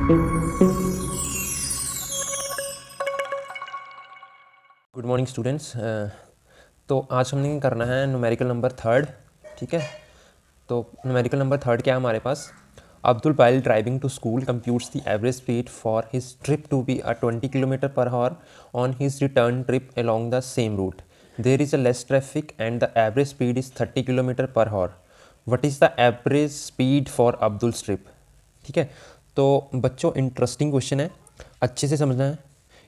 Good morning students. तो आज हमने करना है न्यूमेरिकल नंबर थर्ड। ठीक है, तो न्यूमेरिकल नंबर थर्ड क्या है हमारे पास? Abdul while driving to school computes the average speed for his trip to be a 20 kilometre पर hour on his return trip along the same route. There is a less traffic and the average speed is 30 kilometre पर hour. What is the average speed for Abdul's trip? ठीक है, तो बच्चों interesting question है, अच्छे से समझना है।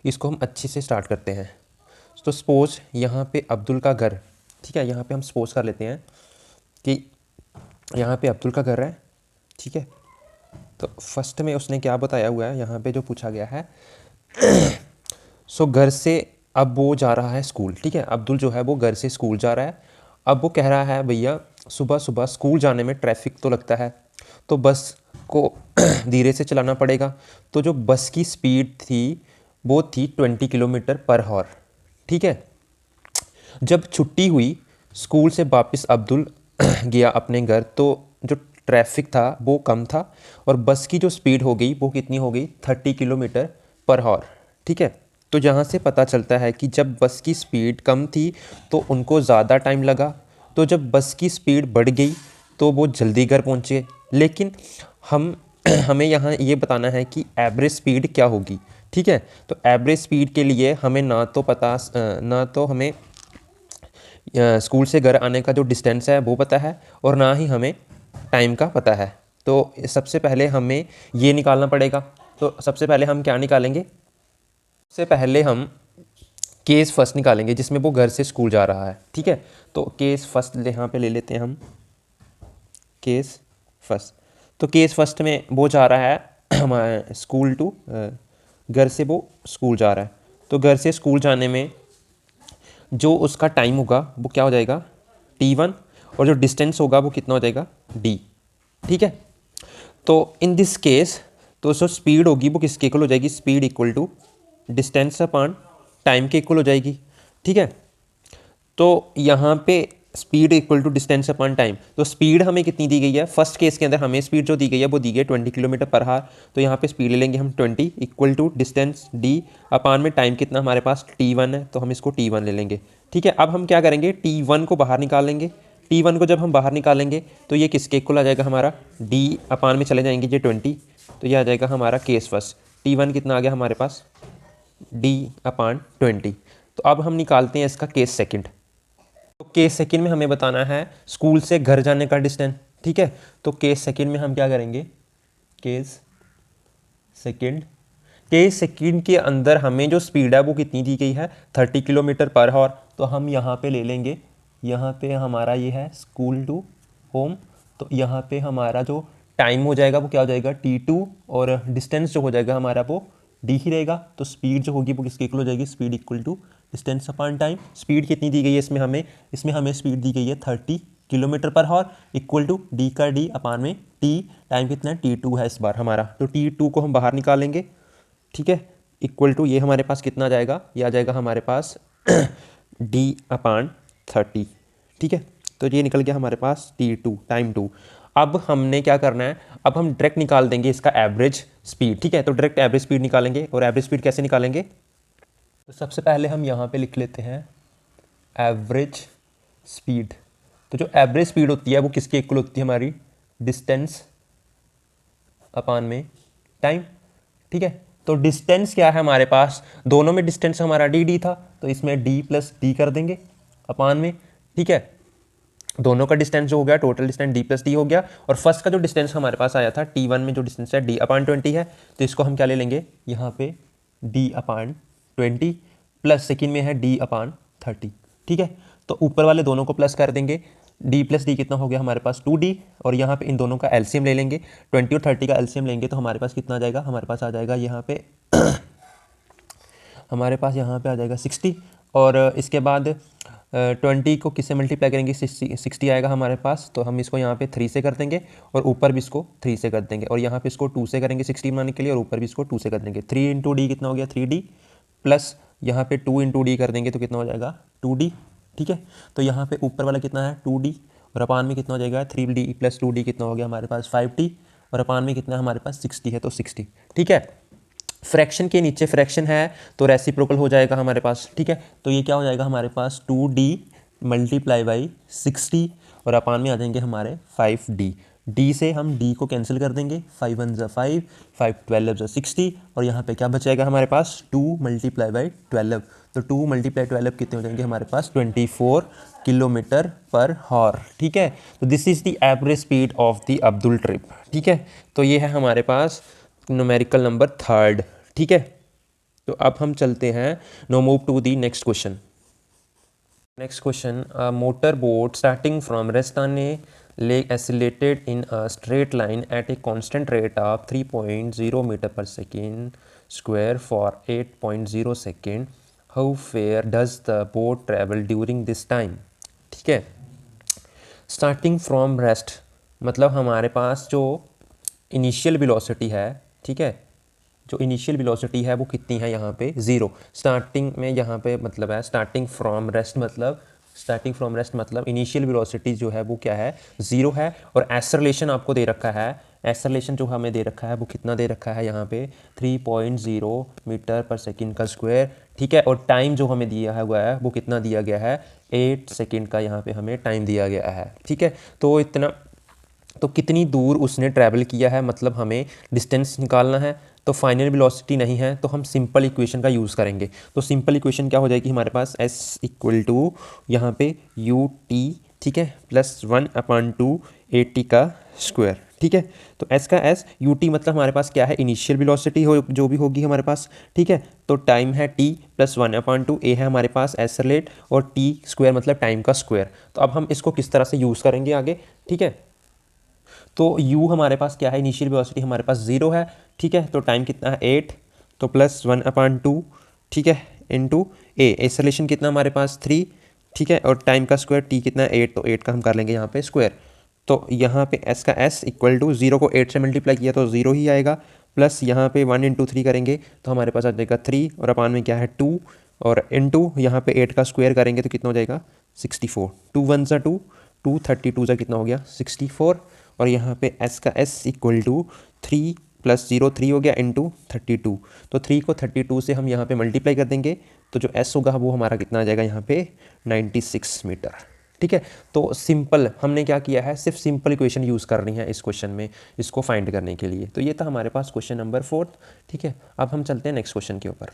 इसको हम अच्छे से स्टार्ट करते हैं। तो सपोज यहाँ पे अब्दुल का घर, ठीक है, यहाँ पे हम सपोज कर लेते हैं कि यहाँ पे अब्दुल का घर है। ठीक है, तो फर्स्ट में उसने क्या बताया हुआ है, यहाँ पे जो पूछा गया है सो घर से अब वो जा रहा है स्कूल। ठीक है, अब्दुल जो है वो घर से स्कूल जा रहा है। अब वो कह रहा है भैया सुबह सुबह स्कूल जाने में ट्रैफिक तो लगता है, तो बस को धीरे से चलाना पड़ेगा। तो जो बस की स्पीड थी वो थी 20 किलोमीटर पर हॉर। ठीक है, जब छुट्टी हुई स्कूल से वापस अब्दुल गया अपने घर, तो जो ट्रैफिक था वो कम था और बस की जो स्पीड हो गई वो कितनी हो गई? 30 किलोमीटर पर हॉर। ठीक है, तो यहाँ से पता चलता है कि जब बस की स्पीड कम थी तो उनको ज़्यादा टाइम लगा, तो जब बस की स्पीड बढ़ गई तो वो जल्दी घर पहुँचे। लेकिन हमें यहाँ ये बताना है कि एवरेज स्पीड क्या होगी। ठीक है, तो एवरेज स्पीड के लिए हमें ना तो हमें स्कूल से घर आने का जो डिस्टेंस है वो पता है और ना ही हमें टाइम का पता है। तो सबसे पहले हमें ये निकालना पड़ेगा। तो सबसे पहले हम क्या निकालेंगे? सबसे पहले हम केस फर्स्ट निकालेंगे जिसमें वो घर से स्कूल जा रहा है। ठीक है, तो केस फर्स्ट यहाँ पे ले लेते हैं हम केस फर्स्ट। तो केस फर्स्ट में वो जा रहा है हमारे स्कूल टू, घर से वो स्कूल जा रहा है। तो घर से स्कूल जाने में जो उसका टाइम होगा वो क्या हो जाएगा? T1, और जो डिस्टेंस होगा वो कितना हो जाएगा? D। ठीक है, तो इन दिस केस तो जो स्पीड होगी वो किसके इक्वल हो जाएगी? Speed equal to distance upon time के इक्वल हो जाएगी। ठीक है, तो यहाँ पे speed equal to distance upon time, तो स्पीड हमें कितनी दी गई है? फर्स्ट केस के अंदर हमें स्पीड जो दी गई है वो दी गई है 20 किलोमीटर पर हार। तो यहाँ पे स्पीड ले लेंगे हम 20 equal to distance D upon में टाइम कितना हमारे पास? T1 है, तो हम इसको T1 ले लेंगे। ठीक है, अब हम क्या करेंगे? T1 को बाहर निकालेंगे। T1 को जब हम बाहर निकालेंगे तो ये किसके इक्वल आ जाएगा? हमारा D अपॉन में चले जाएंगे ये 20, तो ये आ जाएगा हमारा केस फर्स्ट। T1 कितना आ गया हमारे पास? D upon 20। तो अब हम निकालते हैं इसका केस सेकंड। तो केस सेकंड में हमें बताना है स्कूल से घर जाने का डिस्टेंस। ठीक है, तो केस सेकंड में हम क्या करेंगे? केस सेकंड के अंदर हमें जो स्पीड है वो कितनी दी गई है? 30 किलोमीटर पर हॉर। तो हम यहाँ पे ले लेंगे, यहाँ पे हमारा ये है स्कूल टू होम, तो यहाँ पे हमारा जो टाइम हो जाएगा वो क्या हो जाएगा? T2, और डिस्टेंस जो हो जाएगा हमारा वो D ही रहेगा। तो स्पीड जो होगी वो किसके इक्वल हो जाएगी? Speed equal to distance upon time. Speed कितनी दी गई है इसमें हमें स्पीड दी गई है 30 किलोमीटर पर हॉर इक्वल टू D का D अपॉन में T, टाइम कितना है? T2 है इस बार हमारा, तो T2 को हम बाहर निकालेंगे। ठीक है, इक्वल टू ये हमारे पास कितना आ जाएगा? ये आ जाएगा हमारे पास D अपॉन 30। ठीक है, तो ये निकल गया हमारे पास T2 टाइम 2। अब हमने क्या करना है? अब हम डायरेक्ट निकाल देंगे इसका एवरेज स्पीड। ठीक है, तो डायरेक्ट एवरेज स्पीड निकालेंगे। और एवरेज स्पीड कैसे निकालेंगे? तो सबसे पहले हम यहाँ पे लिख लेते हैं एवरेज स्पीड। तो जो एवरेज स्पीड होती है वो किसके इक्वल होती है? हमारी डिस्टेंस अपॉन में टाइम। ठीक है, तो डिस्टेंस क्या है हमारे पास? दोनों में डिस्टेंस हमारा D था, तो इसमें D प्लस D कर देंगे अपॉन में। ठीक है, दोनों का डिस्टेंस जो हो गया total distance D plus D हो गया। और फर्स्ट का जो डिस्टेंस हमारे पास आया था T1 में जो डिस्टेंस है D अपॉन 20 है, तो इसको हम क्या ले लेंगे? यहाँ पे D अपॉन 20 प्लस सेकेंड में है D अपॉन 30। ठीक है, तो ऊपर वाले दोनों को प्लस कर देंगे। D प्लस D कितना हो गया हमारे पास? 2D, और यहाँ पे इन दोनों का एलसीएम ले लेंगे। 20 और 30 का एलसीएम लेंगे तो हमारे पास कितना आ जाएगा? हमारे पास आ जाएगा यहाँ पे हमारे पास यहाँ पे आ जाएगा 60, और इसके बाद 20 को किससे मल्टीप्लाई करेंगे? 60 आएगा हमारे पास, तो हम इसको यहाँ पे 3 से कर देंगे और ऊपर भी इसको 3 से कर देंगे, और यहाँ पे इसको 2 से करेंगे 60 बनाने के लिए, और ऊपर भी इसको 2 से कर देंगे। 3 इंटू D कितना हो गया? 3D, प्लस यहाँ पे 2 इंटू D कर देंगे तो कितना हो जाएगा? 2D। ठीक है, तो यहाँ पे ऊपर वाला कितना है? 2D, और अपान में कितना हो जाएगा? 3D प्लस 2D कितना हो गया हमारे पास? 5D, और अपान में कितना हमारे पास 60 है तो 60, ठीक है। फ्रैक्शन के नीचे फ्रैक्शन है तो रेसिप्रोकल हो जाएगा हमारे पास, ठीक है। तो ये क्या हो जाएगा हमारे पास 2D मल्टीप्लाई बाई 60 और अपान में आ जाएंगे हमारे 5D। D से हम D को कैंसिल कर देंगे, 5 1 ज़ा 5, 5 12 ज़ा 60 और यहाँ पे क्या बचेगा हमारे पास 2 मल्टीप्लाई बाई 12। तो 2 मल्टीप्लाई 12 कितने हो जाएंगे हमारे पास 24 किलोमीटर पर हॉर, ठीक है। तो this is the average speed of the Abdul trip, ठीक है। तो ये है हमारे पास न्यूमेरिकल नंबर 3, ठीक है। तो अब हम चलते हैं, now move to the next question. Next question, motor boat starting from rest on a lake accelerated in a straight line at a constant rate of 3.0 metre per second square for 8.0 second, how far does the boat travel during this time, ठीक है। Starting from rest मतलब हमारे पास जो initial velocity है, ठीक है, जो initial velocity है वो कितनी है यहाँ पे 0। स्टार्टिंग में यहाँ पे मतलब है स्टार्टिंग फ्रॉम रेस्ट मतलब इनिशियल वेलोसिटी जो है वो क्या है 0 है। और एक्सेलरेशन आपको दे रखा है, एक्सेलरेशन जो हमें दे रखा है वो कितना दे रखा है यहाँ पे 3.0 मीटर पर सेकेंड का स्क्वायर, ठीक है। और टाइम जो हमें दिया हुआ है वो कितना दिया गया है 8 सेकेंड का यहाँ पे हमें टाइम दिया गया है, ठीक है। तो इतना, तो कितनी दूर उसने ट्रैवल किया है मतलब हमें डिस्टेंस निकालना है। तो फाइनल वेलोसिटी नहीं है तो हम सिंपल इक्वेशन का यूज़ करेंगे। तो सिंपल इक्वेशन क्या हो जाएगी हमारे पास s इक्वल टू यहाँ पे ut, ठीक है, प्लस 1/2 80 का स्क्वायर, ठीक है। तो s का s, ut मतलब हमारे पास क्या है इनिशियल वेलोसिटी हो जो भी होगी हमारे पास, ठीक है। तो टाइम है t प्लस 1/2, a है हमारे पास एक्सेलरेट और t स्क्वायर मतलब टाइम का स्क्वायर। तो अब हम इसको किस तरह से यूज़ करेंगे आगे, ठीक है। तो u हमारे पास क्या है इनिशियल वेलोसिटी हमारे पास 0 है, ठीक है। तो टाइम कितना है 8, तो प्लस 1/2, ठीक है, इनटू a, एक्सेलरेशन कितना हमारे पास 3, ठीक है। और टाइम का स्क्वायर t कितना है 8, तो 8 का हम कर लेंगे यहाँ पे स्क्वायर। तो यहाँ पे s का s इक्वल टू 0 को 8 से मल्टीप्लाई किया तो 0 ही आएगा, प्लस यहाँ पे 1 × 3 करेंगे तो हमारे पास आ जाएगा 3 और अपान में क्या है 2 और इनटू यहाँ पे 8 का स्क्वायर करेंगे तो कितना हो जाएगा 64। 2 1 ज़ा 2, 2 32 ज़ा कितना हो गया 64। और यहाँ पे s का s इक्वल टू 3 प्लस 0 3 हो गया इंटू 32। तो 3 को 32 से हम यहाँ पे मल्टीप्लाई कर देंगे तो जो s होगा वो हमारा कितना आ जाएगा यहाँ पे 96 मीटर, ठीक है। तो सिंपल हमने क्या किया है, सिर्फ सिंपल इक्वेशन यूज़ करनी है इस क्वेश्चन में इसको फाइंड करने के लिए। तो ये था हमारे पास क्वेश्चन नंबर 4, ठीक है। अब हम चलते हैं नेक्स्ट क्वेश्चन के ऊपर।